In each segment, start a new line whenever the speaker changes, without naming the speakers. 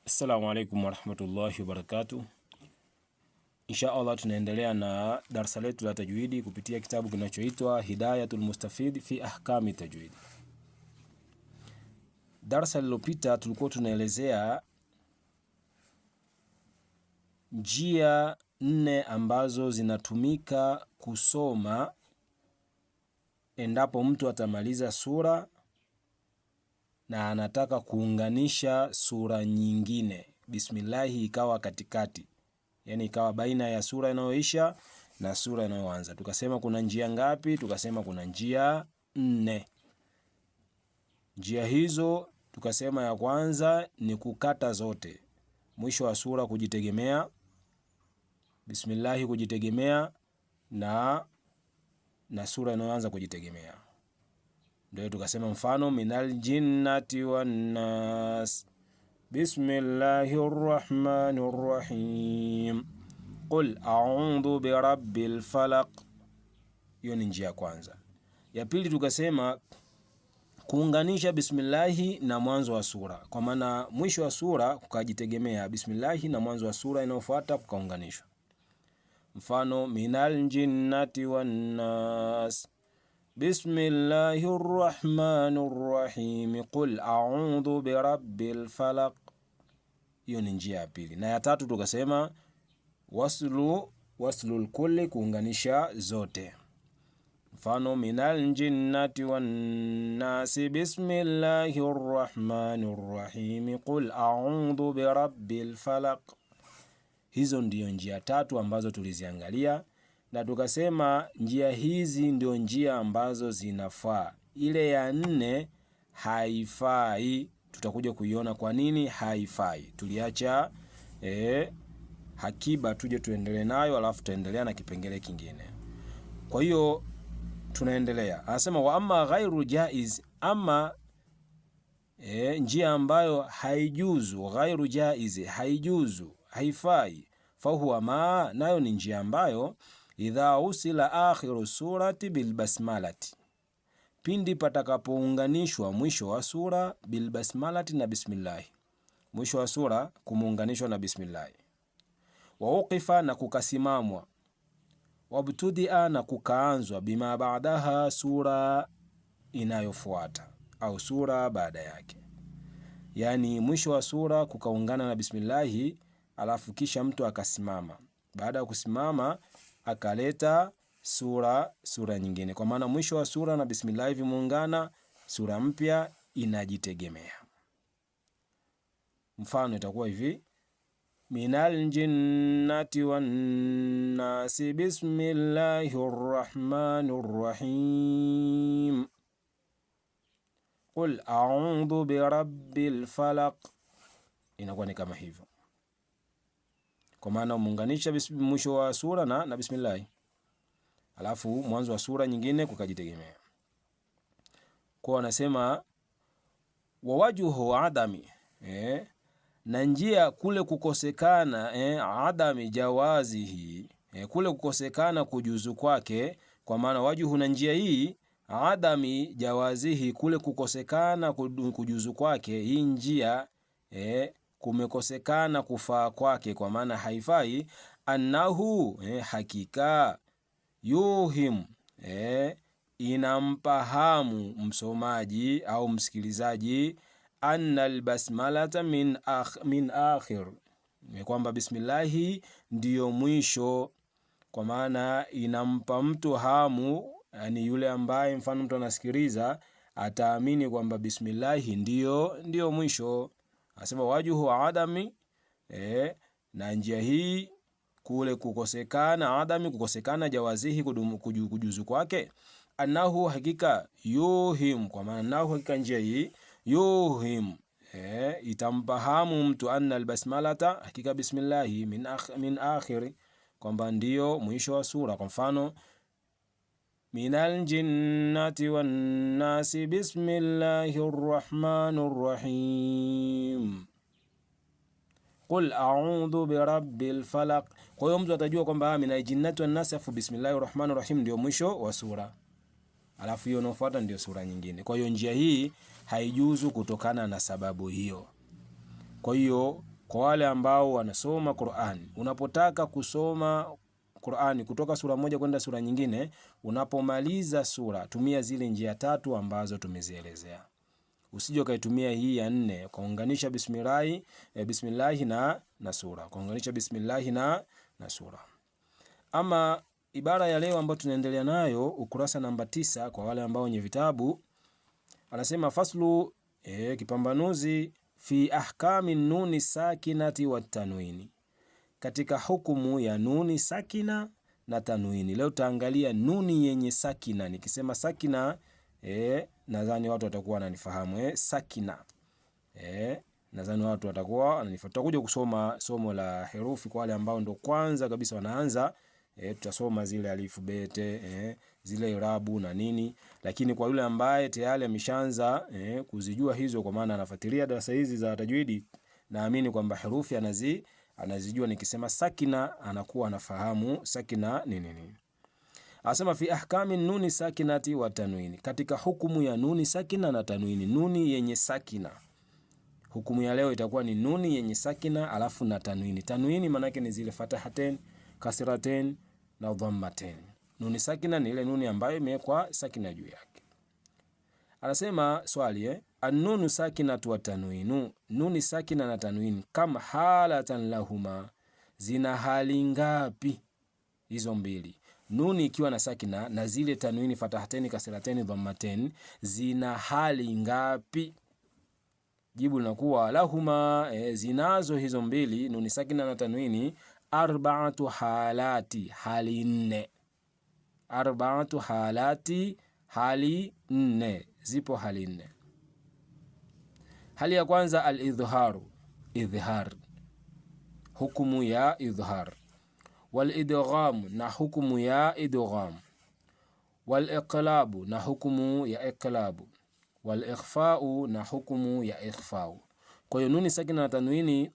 Assalamu alaikum warahmatullahi wabarakatuh. Insha Allah tunaendelea na darasa letu la tajwidi kupitia kitabu kinachoitwa Hidayatul Mustafid fi Ahkami Tajwid. Darasa lililopita tulikuwa tunaelezea njia 4 ambazo zinatumika kusoma endapo mtu atamaliza sura na anataka kuunganisha sura nyingine. Bismillahi ikawa katikati, yani ikawa baina ya sura inayoisha na sura inayoanza. Tukasema kuna njia ngapi? Tukasema kuna njia 4. Njia hizo tukasema ya kwanza ni kukata zote, mwisho wa sura kujitegemea, bismillahi kujitegemea na sura inayoanza kujitegemea. Ndio tukasema mfano minal jinnati wan nas bismillahir rahmanir rahim qul a'udhu birabbil falaq. Hiyo ni njia ya kwanza. Ya pili tukasema kuunganisha bismillahi na mwanzo wa sura, kwa maana mwisho wa sura kukajitegemea, bismillahi na mwanzo wa sura inayofuata kukaunganishwa. Mfano minal jinnati wan nas bismillahir rahmanir rahim qul a'udhu birabbil falaq. Hiyo ni njia ya pili. Na ya tatu tukasema waslul kulli, kuunganisha zote. Mfano minal jinnati wan nasi bismillahir rahmanir rahim qul a'udhu birabbil falaq. Hizo ndio njia tatu ambazo tuliziangalia, na tukasema njia hizi ndio njia ambazo zinafaa. Ile ya 4 haifai. Tutakuja kuiona kwa nini haifai. Tuliacha hakiba, tuje tuendelee nayo, alafu tutaendelea na kipengele kingine. Kwa hiyo tunaendelea. Anasema wa amma ghairu jaiz, ama njia ambayo haijuzu, ghairu jaiz, haijuzu, haifai, fahuwa ma, nayo ni njia ambayo idha usila akhiru surati bilbasmalati, pindi patakapounganishwa mwisho wa sura bilbasmalati, na bismillah. Mwisho wa sura kumuunganishwa na bismillah. Wa uqifa, na kukasimamwa. Wabtudia, na kukaanzwa bima baadaha, sura inayofuata au sura baada yake. Yani mwisho wa sura kukaungana na bismillahi, alafu kisha mtu akasimama. Baada ya kusimama akaleta sura nyingine, kwa maana mwisho wa sura na bismillah vimeungana, sura mpya inajitegemea. Mfano itakuwa hivi: minal jinnati wan nasi bismillahir rahmanir rahim qul a'udhu birabbil falaq. Inakuwa ni kama hivyo, kwa maana umeunganisha mwisho wa sura na bismillah, alafu mwanzo wa sura nyingine kukajitegemea. Kwa wanasema wawajuhu adami, na njia kule kukosekana adami jawazihi, kule kukosekana kujuzu kwake, kwa maana wajuhu, na njia hii adami jawazihi, kule kukosekana kujuzu kwake, hii njia kumekosekana kufaa kwake, kwa maana haifai. Annahu, hakika, yuhim, inampahamu msomaji au msikilizaji, anna albasmalata min akhir, kwamba bismillahi ndiyo mwisho, kwa maana inampa mtu hamu, yani yule ambaye mfano mtu anasikiliza ataamini kwamba bismillahi ndiyo mwisho. Asema wajuhu adami, na njia hii kule kukosekana adami, kukosekana jawazihi, kujuzu kwake, annahu, hakika, yuhim, kwa maana annahu, hakika njia hii, yuhim, itampahamu mtu, anna albasmalata, hakika bismillahi, min akhiri, kwamba ndiyo mwisho wa sura. Kwa mfano minal jinnati wan nasi bismillahir rahmanir rahim qul a'udhu birabbil falaq. Kwa hiyo mtu atajua kwamba minal jinnati wan nasi afu bismillahir rahmanir rahim ndio mwisho wa sura, alafu hiyo inayofuata ndio sura nyingine. Kwa hiyo njia hii haijuzu kutokana na sababu hiyo. Kwa hiyo kwa wale ambao wanasoma Qur'ani. Unapotaka kusoma Qur'ani kutoka sura moja kwenda sura nyingine, unapomaliza sura tumia zile njia tatu ambazo tumezielezea. Usije ukaitumia hii ya 4 kuunganisha bismillah na sura. Kuunganisha bismillah na sura. Ama ibara ya leo ambayo tunaendelea nayo ukurasa namba 9 kwa wale ambao wenye vitabu, anasema faslu kipambanuzi fi ahkami nuni sakinati wa tanwini, katika hukumu ya nuni sakina na tanwini. Leo tutaangalia nuni yenye sakina. Nikisema sakina nadhani watu watakuwa wananifahamu. Sakina nadhani watu watakuwa wananifahamu. Tutakuja kusoma somo la herufi kwa wale ambao ndo kwanza kabisa wanaanza. Tutasoma zile alifu bete, zile irabu na nini, lakini kwa yule ambaye tayari ameshaanza kuzijua hizo, kwa maana anafuatilia darasa hizi za tajwidi, naamini kwamba herufi anazijua. Nikisema sakina anakuwa anafahamu sakina ni nini. Asema fi ahkami nuni sakinati wa tanwini, katika hukumu ya nuni sakina na tanwini. Nuni yenye sakina, hukumu ya leo itakuwa ni nuni yenye sakina alafu na tanwini. Tanwini maana yake ni zile fatahaten, kasraten na dhammaten. Nuni sakina ni ile nuni ambayo imewekwa sakina juu yake. Anasema swali, an-nunu sakinatu wa tanwinu, nuni sakina na tanwini kama halatan lahuma, zina hali ngapi hizo mbili? Nuni ikiwa na sakina na zile tanwini fatahaten, kasraten, dhammaten zina hali ngapi? Jibu linakuwa lahuma, zinazo hizo mbili, nuni sakina na tanwini, arba'atu halati, hali 4. Arba'atu halati, hali 4. Zipo hali 4. Hali ya kwanza al-idhharu, idhhar, hukumu ya idhhar. Wal idgham, na hukumu ya idgham. Wal iqlabu, na hukumu ya iqlabu. Wal ikhfa'u, na hukumu ya ikhfa'u. Kwa hiyo nuni sakina na tanwini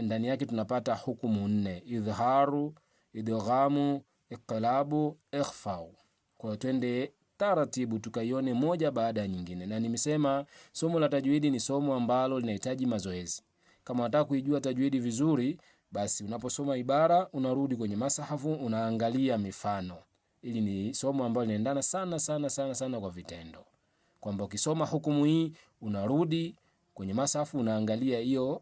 ndani yake tunapata hukumu 4: idhharu, idghamu, iqlabu, ikhfa'u. Kwa hiyo twende taratibu tukaione moja baada ya nyingine. Na nimesema somo la tajwidi ni somo ambalo linahitaji mazoezi. Kama unataka kuijua tajwidi vizuri, basi unaposoma ibara unarudi kwenye masahafu unaangalia mifano. Ili ni somo ambalo linaendana sana kwa vitendo. Kwamba ukisoma hukumu hii unarudi kwenye masahafu unaangalia hiyo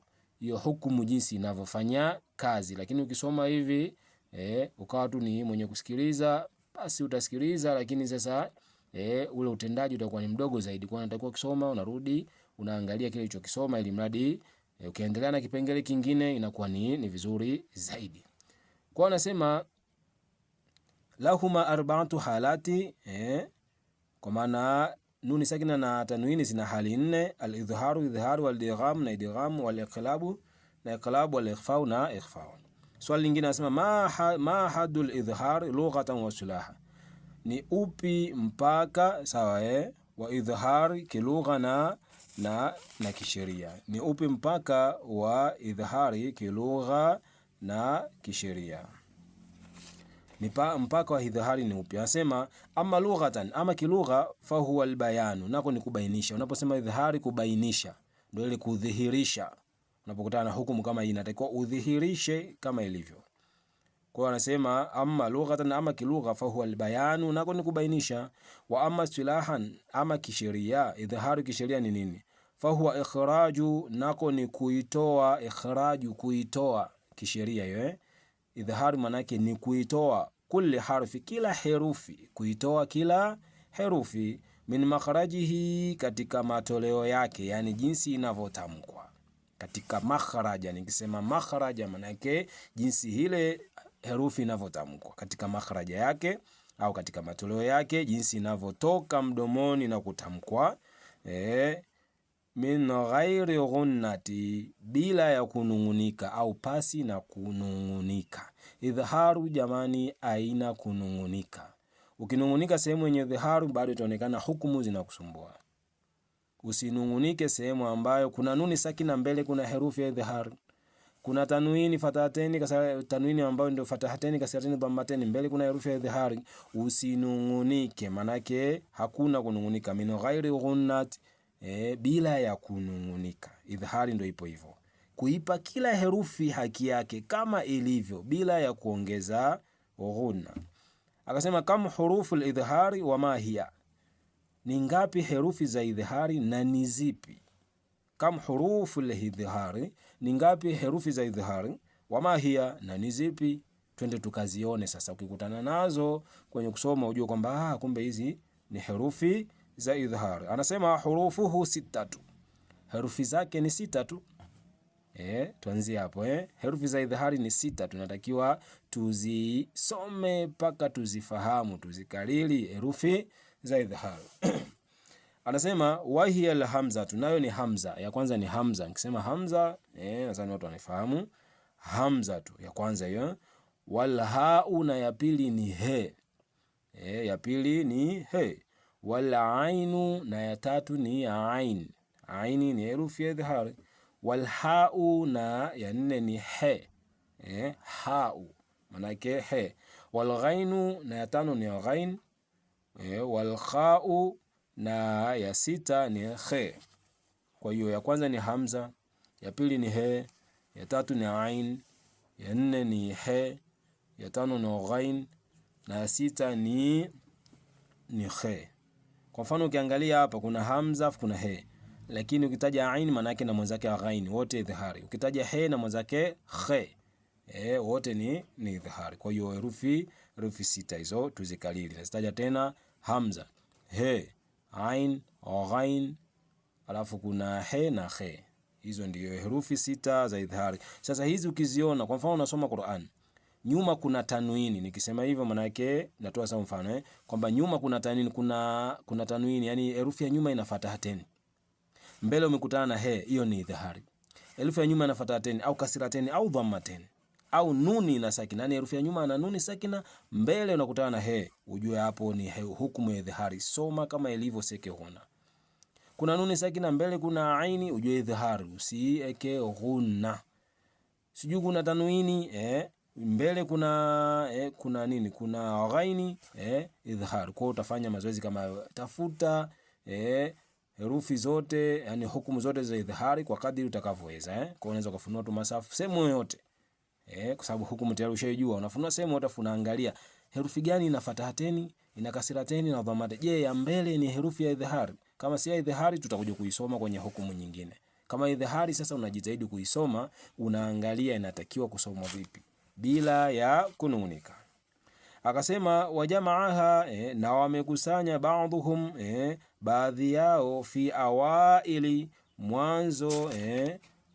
hukumu jinsi inavyofanya kazi. Lakini ukisoma hivi ukawa tu ni mwenye kusikiliza, basi utasikiliza, lakini sasa ule utendaji utakuwa ni mdogo zaidi. Kwa unatakiwa kusoma unarudi unaangalia kile ulichokisoma, ili mradi ukiendelea na kipengele kingine inakuwa ni vizuri zaidi. Kwa anasema lahuma arba'atu halati, kwa maana nuni sakina na tanwini zina hali 4: al-idhharu, idhharu, wal idgham na idgham, wal iqlabu na iqlabu, wal ikhfa'u na ikhfa'u. Swali lingine anasema ma hadul idhhar lughatan wa sulaha, ni upi mpaka sawa wa idhhar kilugha na kisheria. Ni upi mpaka wa idhhari kilugha na kisheria? Mpaka wa idhhari ni upi? Anasema ama lughatan, ama kilugha, fa huwa albayanu, nako ni kubainisha. Unaposema idhhari, kubainisha ndio ile kudhihirisha. Unapokutana na hukumu kama hii inatakiwa udhihirishe kama ilivyo. Kwa hiyo anasema amma lughatan, ama kilugha, fa huwa albayanu, nako ni kubainisha. Wa amma istilahan, ama kisheria, idhharu kisheria ni nini? Fa huwa ikhraju, nako ni kuitoa. Ikhraju, kuitoa kisheria hiyo. Idhharu maana yake ni kuitoa kulli harfi, kila herufi, kuitoa kila herufi, min makhrajihi, katika matoleo yake, yani jinsi inavyotamkwa katika makhraja. Nikisema makhraja maana yake jinsi ile herufi inavyotamkwa katika makhraja yake au katika matoleo yake, jinsi inavyotoka mdomoni na kutamkwa. Min ghairi ghunnati, bila ya kunungunika au pasi na kunungunika. Idhharu jamani aina kunungunika. Ukinungunika sehemu yenye idhharu bado itaonekana hukumu zinakusumbua. Usinungunike sehemu ambayo kuna nuni sakina mbele, kuna herufi ya idhharu. Kuna tanwini fatahateni, tanwini ambayo ndio fatahateni kasrateni dhammateni, mbele kuna herufi ya idhhari. Usinungunike, manake hakuna kunungunika. Min ghairi ghunnati, bila ya kunungunika. Idhhari ndio ipo hivyo. kuipa kila herufi haki yake kama ilivyo bila ya kuongeza ghunna. Akasema kam hurufu al-idhhari wa ma hiya, ni ngapi herufi za idhhari na ni zipi? Kam hurufu al-idhhari, ni ngapi herufi za idhhari, wa ma hiya, na ni zipi? Twende tukazione sasa. Ukikutana nazo kwenye kusoma ujue kwamba kumbe hizi ni herufi za idhhari. Anasema hurufuhu sittatu, herufi zake ni sita tu. Tuanzie hapo. Herufi za idhhari ni sita, tunatakiwa tuzisome mpaka tuzifahamu, tuzikariri herufi za idhhari. Anasema wahiya alhamza, tunayo ni hamza. Ya kwanza ni hamza. Nikisema hamza, nadhani watu wanafahamu hamza tu ya kwanza hiyo. Wal hau, na ya pili ni he. Ya pili ni he. Wal ainu, na ya tatu ni ain. Aini ni herufi ya idhhari. Wal hau, na ya nne ni he. Hau manake he. Wal ghainu, na ya tano ni ghain. Wal khau, na ya sita ni khe. Kwa hiyo ya kwanza ni hamza, ya pili ni he, ya tatu ni ain, ya nne ni he, ya tano ni ghain, na ya sita ni khe. Kwa mfano ukiangalia hapa kuna hamza kuna he, lakini ukitaja ain maana yake na mwenzake ghain wote idhhari. Ukitaja he na mwenzake khe, wote ni idhhari. Kwa hiyo herufi sita hizo tuzikalili. Nazitaja tena: hamza, he, ain, ghain, alafu kuna he na khe. Hizo ndio herufi sita za idhhari. Sasa hizi ukiziona, kwa mfano unasoma Qur'an, nyuma kuna tanwini. Nikisema hivyo maana yake natoa sawa mfano kwamba nyuma kuna tanwini, kuna tanwini, yani herufi ya nyuma ina fataha teni. Mbele umekutana na he, hiyo ni idhhari. Herufi ya nyuma ina fataha teni au kasra teni au dhamma teni au nuni na sakina, yani herufi ya nyuma na nuni sakina, mbele unakutana na he, ujue hapo ni hukumu ya idhhari. Soma kama ilivyo sekehuna. Kuna nuni sakina mbele kuna aini, ujue idhhari, usieke ghunna. Sijui kuna tanwini mbele kuna nini, kuna ghaini, idhhari. Kwa utafanya mazoezi kama tafuta herufi zote, yani hukumu zote za idhhari kwa kadri utakavyoweza. Kwa unaweza kufunua tu masafu sehemu yoyote, kwa sababu hukumu tayari ushajua. Unafunua sehemu yote, unaangalia herufi gani ina fataha teni, ina kasra teni na dhamma. Je, ya mbele ni herufi ya idhhari? Kama si ya idhhari tutakuja kuisoma kwenye hukumu nyingine. Kama idhhari sasa unajitahidi kuisoma, unaangalia inatakiwa kusomwa vipi bila ya kununika. Akasema wajamaaha, na wamekusanya baadhuhum, baadhi yao, fi awaili, mwanzo,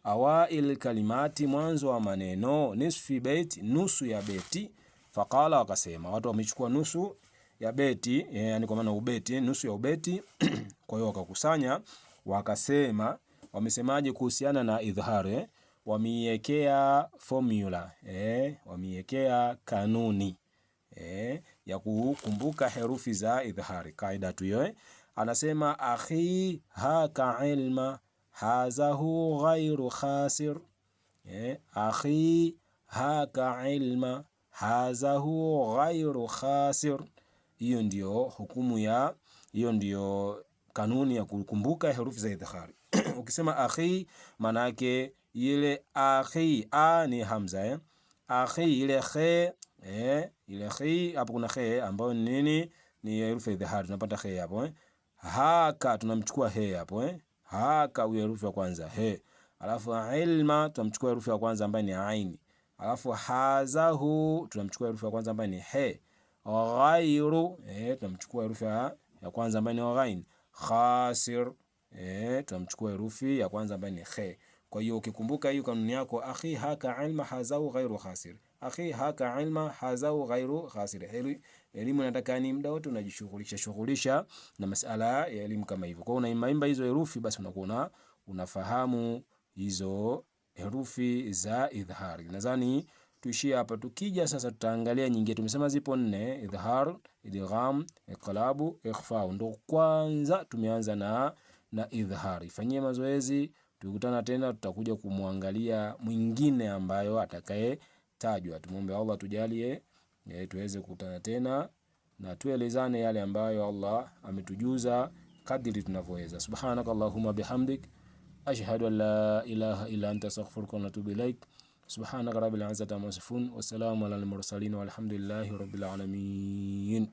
awail kalimati, mwanzo wa maneno, nisfi bait, nusu ya beti. Faqala, wakasema watu wamechukua nusu ya beti, yani kwa maana ubeti, nusu ya ubeti. Kwa hiyo wakakusanya wakasema, wamesemaje kuhusiana na idhhari? Wamiekea formula, wamiekea kanuni ya kukumbuka herufi za idhhari. Kaida tu hiyo. Anasema akhi haka ilma hazahu ghairu khasir. Akhi haka ilma hazahu ghairu khasir. Hiyo ndio hukumu ya, hiyo ndio kanuni ya kukumbuka herufi za idhhari. Ukisema akhi maana yake ile akhi, a ni hamza, akhi ile khe, ile khi hapo kuna khe ambayo ni nini, ni herufi ya idhhari. Tunapata khe hapo. Haka tunamchukua he hapo, haka huyo herufi ya kwanza he. Alafu ilma tunamchukua herufi ya kwanza ambayo ni aini. Alafu hazahu tunamchukua herufi ya kwanza ambayo ni he. Ghairu tunamchukua herufi ya kwanza ambayo ni ghain. Khasir tunamchukua herufi ya kwanza ambayo ni khe. Kwa hiyo ukikumbuka hiyo kanuni yako, akhi haka ilma hazahu ghairu khasir, akhi haka ilma hazahu ghairu khasir. Elimu inataka ni muda wote unajishughulisha na masala ya elimu kama hivyo. Kwa hiyo unaimba hizo herufi, basi unakuwa unafahamu hizo herufi za idhhari. Nadhani tuishie hapa. Tukija sasa tutaangalia nyingine. Tumesema zipo 4: idhhar, idgham, iqlabu, ikhfa. Ndio kwanza tumeanza na idhhari. Ifanyie mazoezi. Tukutana tena tutakuja kumwangalia mwingine ambayo atakaye tajwa. Tumuombe Allah tujalie tuweze kukutana tena na tuelezane yale ambayo Allah ametujuza kadiri tunavyoweza. Subhanakallahumma bihamdik ashhadu an la ilaha illa anta astaghfiruka wa atubu ilaik. Subhanaka rabbil izzati amma yasifun wa salamun alal mursalin walhamdulillahi rabbil alamin.